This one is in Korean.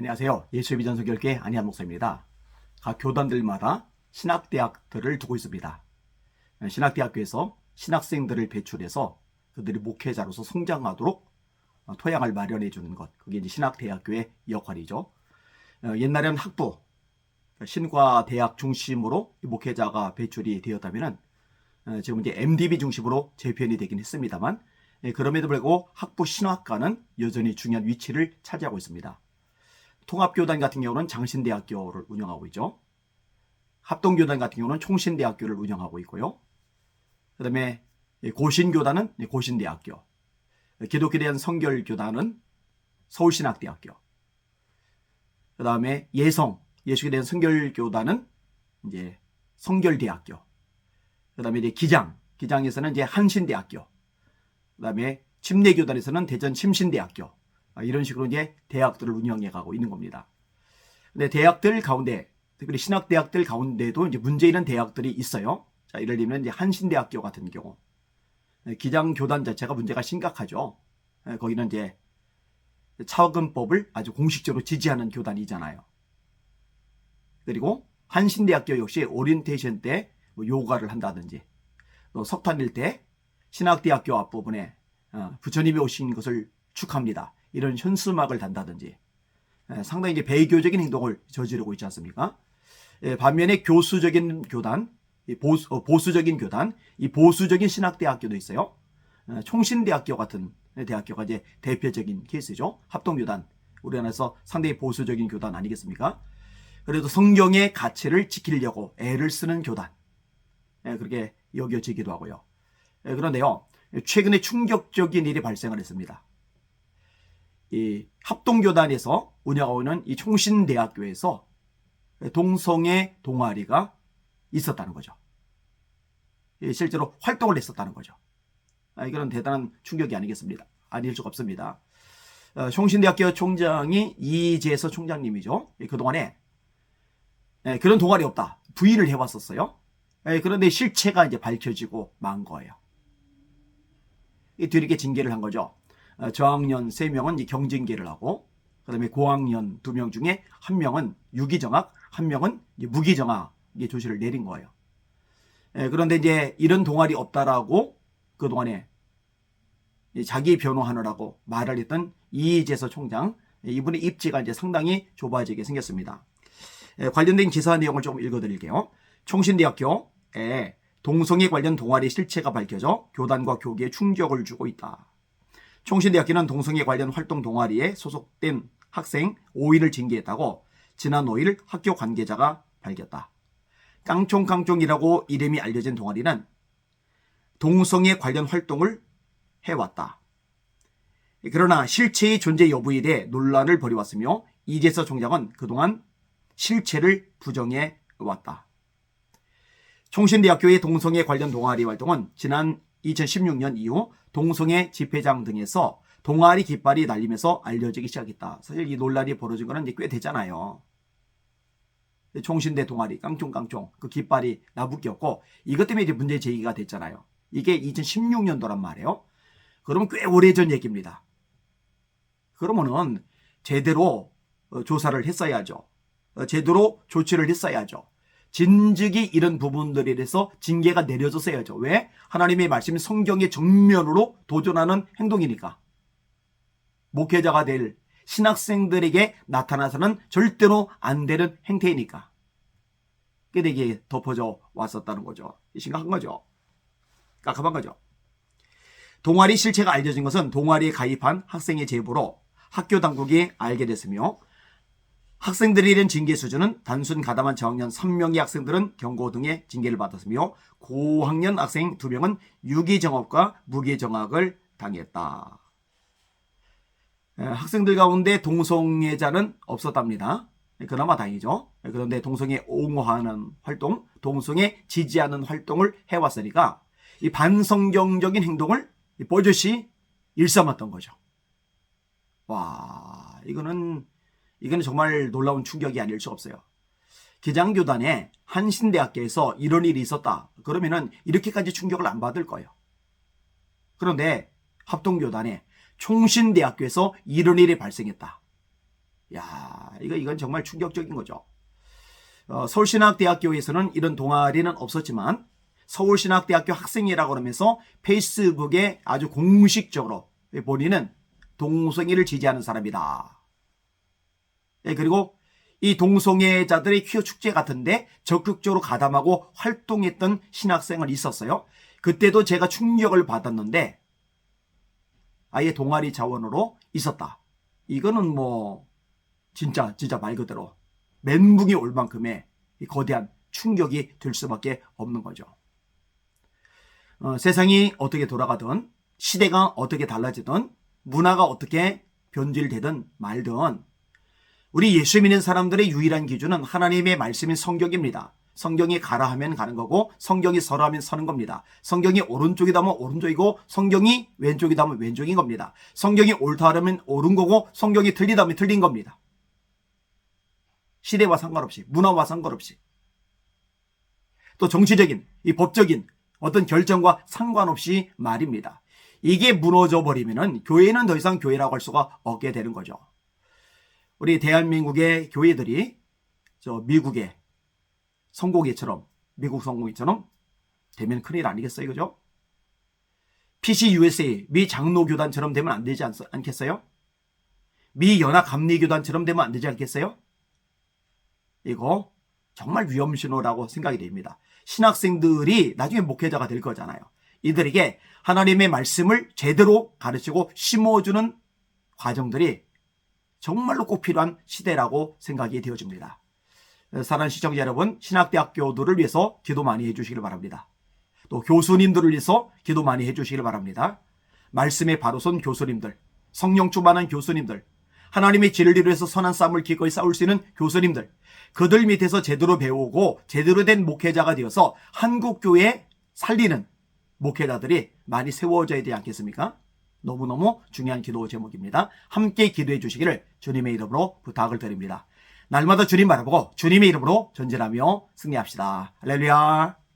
안녕하세요. 예수의 비전 선교회 안희한 목사입니다. 각 교단들마다 신학대학들을 두고 있습니다. 신학대학교에서 신학생들을 배출해서 그들이 목회자로서 성장하도록 토양을 마련해 주는 것, 그게 이제 신학대학교의 역할이죠. 옛날에는 학부, 신과대학 중심으로 목회자가 배출이 되었다면 지금 이제 MDB 중심으로 재편이 되긴 했습니다만, 그럼에도 불구하고 학부 신학과는 여전히 중요한 위치를 차지하고 있습니다. 통합교단 같은 경우는 장신대학교를 운영하고 있죠. 합동교단 같은 경우는 총신대학교를 운영하고 있고요. 그 다음에 고신교단은 고신대학교, 기독교에 대한 성결교단은 서울신학대학교, 그 다음에 예수에 대한 성결교단은 이제 성결대학교, 그 다음에 이제 기장에서는 이제 한신대학교, 그 다음에 침례교단에서는 대전 침신대학교, 이런 식으로 이제 대학들을 운영해 가고 있는 겁니다. 근데 대학들 가운데, 특히 신학대학들 가운데도 이제 문제 있는 대학들이 있어요. 자, 예를 들면 이제 한신대학교 같은 경우, 기장교단 자체가 문제가 심각하죠. 거기는 이제 차원금법을 아주 공식적으로 지지하는 교단이잖아요. 그리고 한신대학교 역시 오리엔테이션 때 요가를 한다든지, 또 석탄일 때 신학대학교 앞부분에 부처님이 오신 것을 축하합니다, 이런 현수막을 단다든지 상당히 이제 배교적인 행동을 저지르고 있지 않습니까? 반면에 교수적인 교단, 보수적인 교단, 이 보수적인 신학대학교도 있어요. 총신대학교 같은 대학교가 이제 대표적인 케이스죠. 합동교단, 우리나라에서 상당히 보수적인 교단 아니겠습니까? 그래도 성경의 가치를 지키려고 애를 쓰는 교단, 그렇게 여겨지기도 하고요. 그런데요, 최근에 충격적인 일이 발생을 했습니다. 이 합동교단에서 운영하고 있는 이 총신대학교에서 동성애 동아리가 있었다는 거죠. 실제로 활동을 했었다는 거죠. 이거는 대단한 충격이 아니겠습니다. 아닐 수가 없습니다. 총신대학교 총장이 이재서 총장님이죠. 그동안에 그런 동아리 없다 부인을 해왔었어요. 그런데 실체가 이제 밝혀지고 만 거예요. 뒤늦게 징계를 한 거죠. 저학년 3명은 경징계를 하고, 그 다음에 고학년 2명 중에 1명은 유기정학, 1명은 무기정학 조치를 내린 거예요. 그런데 이제 이런 동아리 없다라고 그동안에 자기 변호하느라고 말을 했던 이재서 총장, 이분의 입지가 이제 상당히 좁아지게 생겼습니다. 관련된 기사 내용을 좀 읽어드릴게요. 총신대학교에 동성애 관련 동아리 실체가 밝혀져 교단과 교계에 충격을 주고 있다. 총신대학교는 동성애 관련 활동 동아리에 소속된 학생 5인을 징계했다고 지난 5일 학교 관계자가 밝혔다. 깡총깡총이라고 이름이 알려진 동아리는 동성애 관련 활동을 해왔다. 그러나 실체의 존재 여부에 대해 논란을 벌여왔으며 이재서 총장은 그동안 실체를 부정해 왔다. 총신대학교의 동성애 관련 동아리 활동은 지난 2016년 이후 동성애 집회장 등에서 동아리 깃발이 날리면서 알려지기 시작했다. 사실 이 논란이 벌어진 거는 이제 꽤 됐잖아요. 총신대 동아리 깡총깡총 그 깃발이 나부꼈고, 이것 때문에 이제 문제 제기가 됐잖아요. 이게 2016년도란 말이에요. 그러면 꽤 오래전 얘기입니다. 그러면은 제대로 조사를 했어야죠. 제대로 조치를 했어야죠. 진즉이 이런 부분들에 대해서 징계가 내려졌어야죠. 왜? 하나님의 말씀이 성경의 정면으로 도전하는 행동이니까. 목회자가 될 신학생들에게 나타나서는 절대로 안 되는 행태이니까. 그게 이게 덮어져 왔었다는 거죠. 심각한 거죠. 깝깝한 거죠. 동아리 실체가 알려진 것은 동아리에 가입한 학생의 제보로 학교 당국이 알게 됐으며, 학생들에 대한 징계 수준은 단순 가담한 저학년 3명의 학생들은 경고 등의 징계를 받았으며, 고학년 학생 2명은 유기정학과 무기정학을 당했다. 학생들 가운데 동성애자는 없었답니다. 그나마 다행이죠. 그런데 동성애 옹호하는 활동, 동성애 지지하는 활동을 해왔으니까 이 반성경적인 행동을 버젓이 일삼았던 거죠. 와, 이거는 정말 놀라운 충격이 아닐 수 없어요. 기장교단에 한신대학교에서 이런 일이 있었다 그러면은 이렇게까지 충격을 안 받을 거예요. 그런데 합동교단에 총신대학교에서 이런 일이 발생했다. 야, 이건 정말 충격적인 거죠. 서울신학대학교에서는 이런 동아리는 없었지만 서울신학대학교 학생회라고 하면서 페이스북에 아주 공식적으로 본인은 동성애를 지지하는 사람이다. 그리고 이 동성애자들의 퀴어 축제 같은데 적극적으로 가담하고 활동했던 신학생은 있었어요. 그때도 제가 충격을 받았는데 아예 동아리 자원으로 있었다. 이거는 뭐 진짜 말 그대로 멘붕이 올 만큼의 거대한 충격이 될 수밖에 없는 거죠. 세상이 어떻게 돌아가든 시대가 어떻게 달라지든 문화가 어떻게 변질되든 말든 우리 예수 믿는 사람들의 유일한 기준은 하나님의 말씀인 성경입니다. 성경이 가라 하면 가는 거고 성경이 서라 하면 서는 겁니다. 성경이 오른쪽이다 하면 오른쪽이고 성경이 왼쪽이다 하면 왼쪽인 겁니다. 성경이 옳다 하면 옳은 거고 성경이 틀리다 하면 틀린 겁니다. 시대와 상관없이, 문화와 상관없이, 또 정치적인, 이 법적인 어떤 결정과 상관없이 말입니다. 이게 무너져 버리면은 교회는 더 이상 교회라고 할 수가 없게 되는 거죠. 우리 대한민국의 교회들이 미국의 성공회처럼, 미국 성공회처럼 되면 큰일 아니겠어요, 그죠? PCUSA, 미 장로교단처럼 되면 안 되지 않겠어요? 미 연합감리교단처럼 되면 안 되지 않겠어요? 이거 정말 위험신호라고 생각이 됩니다. 신학생들이 나중에 목회자가 될 거잖아요. 이들에게 하나님의 말씀을 제대로 가르치고 심어주는 과정들이 정말로 꼭 필요한 시대라고 생각이 되어집니다. 사랑하는 시청자 여러분, 신학대학교들을 위해서 기도 많이 해주시길 바랍니다. 또 교수님들을 위해서 기도 많이 해주시길 바랍니다. 말씀에 바로 선 교수님들, 성령 충만한 교수님들, 하나님의 진리를 위해서 선한 싸움을 기꺼이 싸울 수 있는 교수님들, 그들 밑에서 제대로 배우고 제대로 된 목회자가 되어서 한국교회 살리는 목회자들이 많이 세워져야 되지 않겠습니까? 너무너무 중요한 기도 제목입니다. 함께 기도해 주시기를 주님의 이름으로 부탁을 드립니다. 날마다 주님 바라보고 주님의 이름으로 전진하며 승리합시다. 할렐루야.